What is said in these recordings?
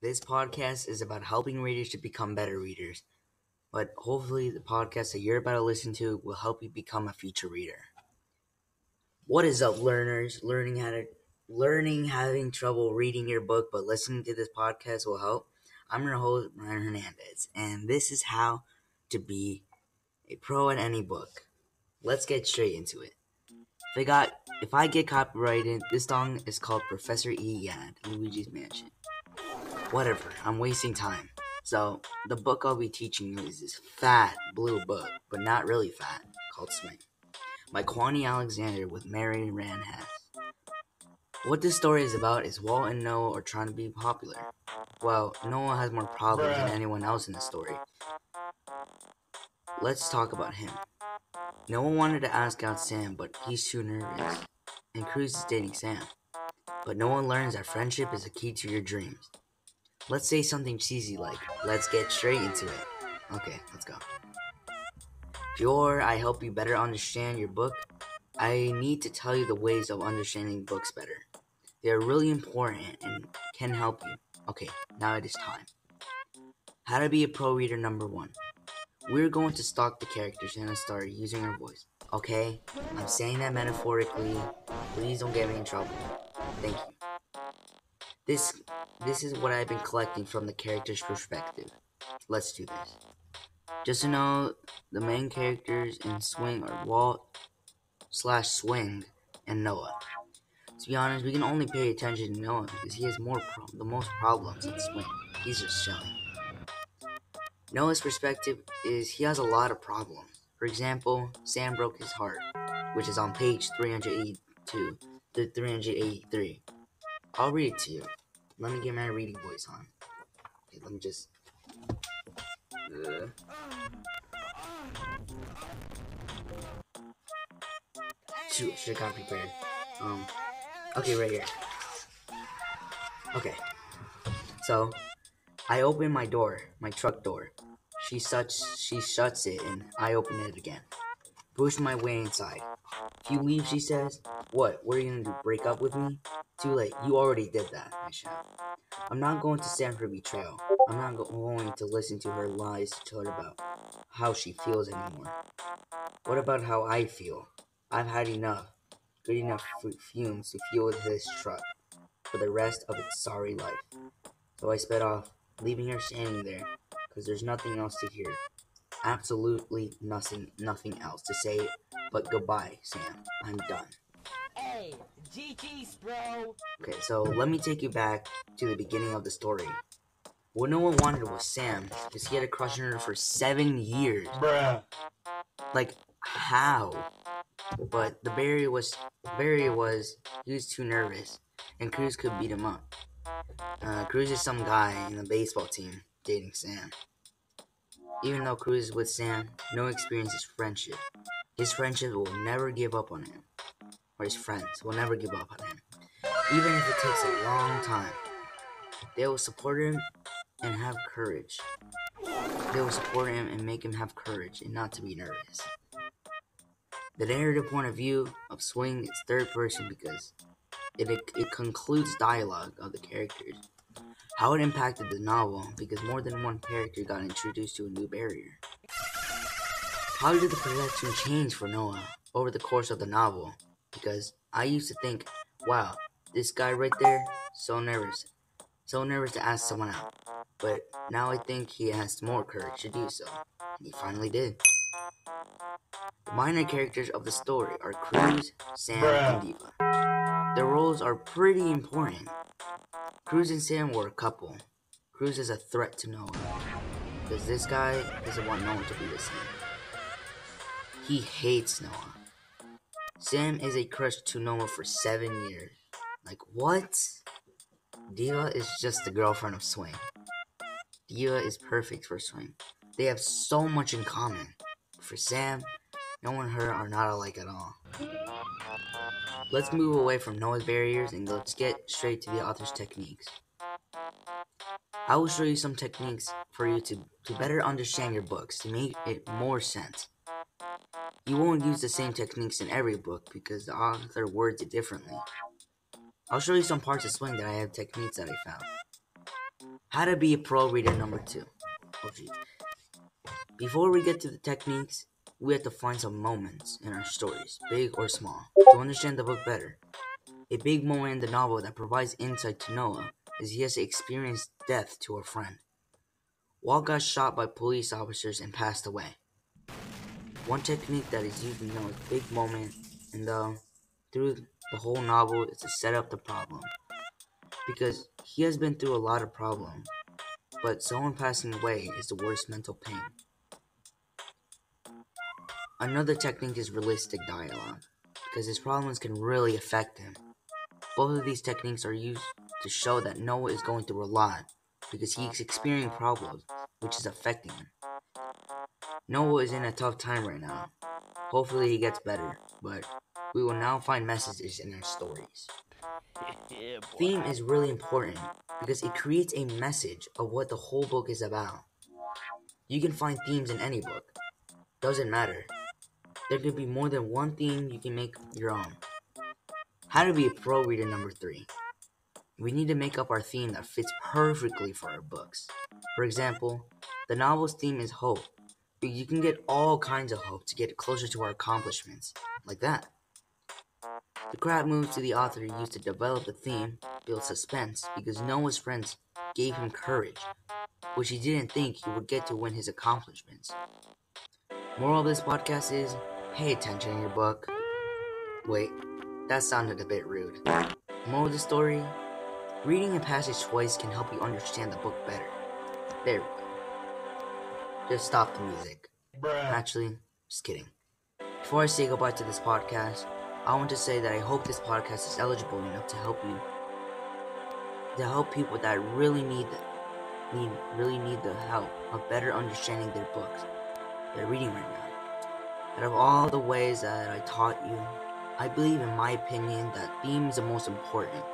This podcast is about helping readers to become better readers, but hopefully, the podcast that you're about to listen to will help you become a future reader. What is up, learners? Learning having trouble reading your book, but listening to this podcast will help. I'm your host, Ryan Hernandez, and this is how to be a pro at any book. Let's get straight into it. If I get copyrighted, this song is called Professor Eggman, Luigi's Mansion. Whatever, I'm wasting time. So, the book I'll be teaching you is this fat blue book, but not really fat, called Swing, by Kwani Alexander with Mary Rand Hess. What this story is about is Walt and Noah are trying to be popular. Well, Noah has more problems than anyone else in the story. Let's talk about him. Noah wanted to ask out Sam, but he's too nervous. And Cruz is dating Sam. But Noah learns that friendship is the key to your dreams. Let's say something cheesy like, let's get straight into it. Okay, let's go. Before I help you better understand your book, I need to tell you the ways of understanding books better. They are really important and can help you. Okay, now it is time. How to be a pro reader number 1. We're going to stalk the characters and start using our voice. Okay? I'm saying that metaphorically. Please don't get me in trouble. Thank you. This is what I've been collecting from the character's perspective. Let's do this. Just to know, the main characters in Swing are Walt/Swing and Noah. To be honest, we can only pay attention to Noah because he has the most problems in Swing. He's just chilling. Noah's perspective is he has a lot of problems. For example, Sam broke his heart, which is on page 382 to 383. I'll read it to you. Let me get my reading voice on. Okay, let me just... Shoot, should have got prepared. Okay, right here. Okay. So, I open my truck door. She shuts it, and I open it again. Push my way inside. If you leave, she says, what are you gonna do, break up with me? Too late, you already did that, I shout. I'm not going to stand for betrayal. I'm not going to listen to her lies to tell her about how she feels anymore. What about how I feel? I've had good enough fumes to fuel this truck for the rest of its sorry life. So I sped off, leaving her standing there, because there's nothing else to hear. Absolutely nothing else to say but goodbye, Sam. I'm done. Hey, GG's, bro. Okay, so let me take you back to the beginning of the story. What Noah wanted was Sam, because he had a crush on her for 7 years. Bruh. Like, how? But the barrier was he was too nervous, and Cruz could beat him up. Cruz is some guy in the baseball team dating Sam. Even though Cruz is with Sam, Noah experiences friendship. His friendship will never give up on him, or his friends will never give up on him. Even if it takes a long time, they will support him and have courage. They will support him and make him have courage and not to be nervous. The narrative point of view of Swing is third person because it concludes dialogue of the characters. How it impacted the novel because more than one character got introduced to a new barrier. How did the perception change for Noah over the course of the novel? Because I used to think, wow, this guy right there, so nervous to ask someone out. But now I think he has more courage to do so, and he finally did. The minor characters of the story are Cruz, Sam, and Diva. Their roles are pretty important. Cruz and Sam were a couple. Cruz is a threat to Noah, because this guy doesn't want Noah to be with Sam. He hates Noah. Sam is a crush to Noah for 7 years. Like, what? Diva is just the girlfriend of Swing. Diva is perfect for Swing. They have so much in common. For Sam, Noah and her are not alike at all. Let's move away from Noah's barriers and let's get straight to the author's techniques. I will show you some techniques for you to better understand your books, to make it more sense. You won't use the same techniques in every book because the author words it differently. I'll show you some parts of Swing that I have techniques that I found. How to be a pro reader number 2. Oh, geez. Before we get to the techniques, we have to find some moments in our stories, big or small, to understand the book better. A big moment in the novel that provides insight to Noah is he has to experience death to a friend. Walt got shot by police officers and passed away. One technique that is used in Noah's big moment through the whole novel is to set up the problem. Because he has been through a lot of problems, but someone passing away is the worst mental pain. Another technique is realistic dialogue, because his problems can really affect him. Both of these techniques are used to show that Noah is going through a lot, because he is experiencing problems, which is affecting him. Noah is in a tough time right now. Hopefully he gets better, but we will now find messages in our stories. Theme is really important because it creates a message of what the whole book is about. You can find themes in any book. Doesn't matter. There could be more than one theme you can make your own. How to be a pro reader number 3. We need to make up our theme that fits perfectly for our books. For example, the novel's theme is hope. You can get all kinds of hope to get closer to our accomplishments, like that. The crowd moves to the author used to develop the theme, build suspense, because Noah's friends gave him courage, which he didn't think he would get to win his accomplishments. Moral of this podcast is, pay attention in your book. Wait, that sounded a bit rude. Moral of the story, reading a passage twice can help you understand the book better. There we go. Just stop the music. Actually, just kidding. Before I say goodbye to this podcast, I want to say that I hope this podcast is eligible enough to help people that really need the help of better understanding their books they're reading right now. Out of all the ways that I taught you, I believe, in my opinion, that theme is the most important.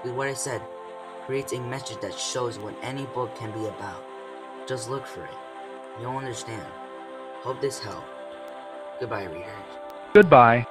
Because what I said creates a message that shows what any book can be about. Just look for it. You'll understand. Hope this helped. Goodbye, readers. Goodbye.